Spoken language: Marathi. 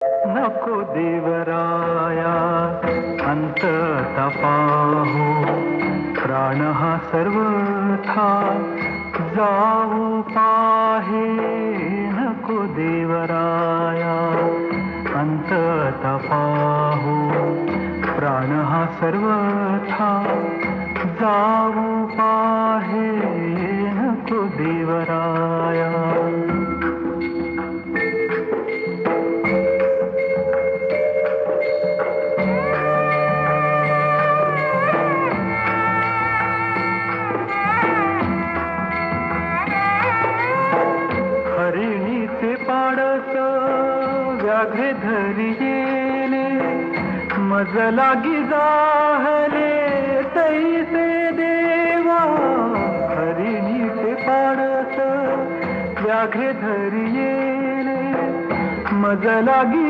नको देवराया अंत तपाहो, प्राण हा सर्वथा जाऊ पाहे. नको देवराया अंत तपाहो, प्राण हा सर्वथा जाऊ पाहे. नको देवराया. हरिणीचे पाडस व्याघ्रे धरी येले, मज लागी जाहले तैसे देवा. हरिणीचे पाडस व्याघ्रे धरी येले, मज लागी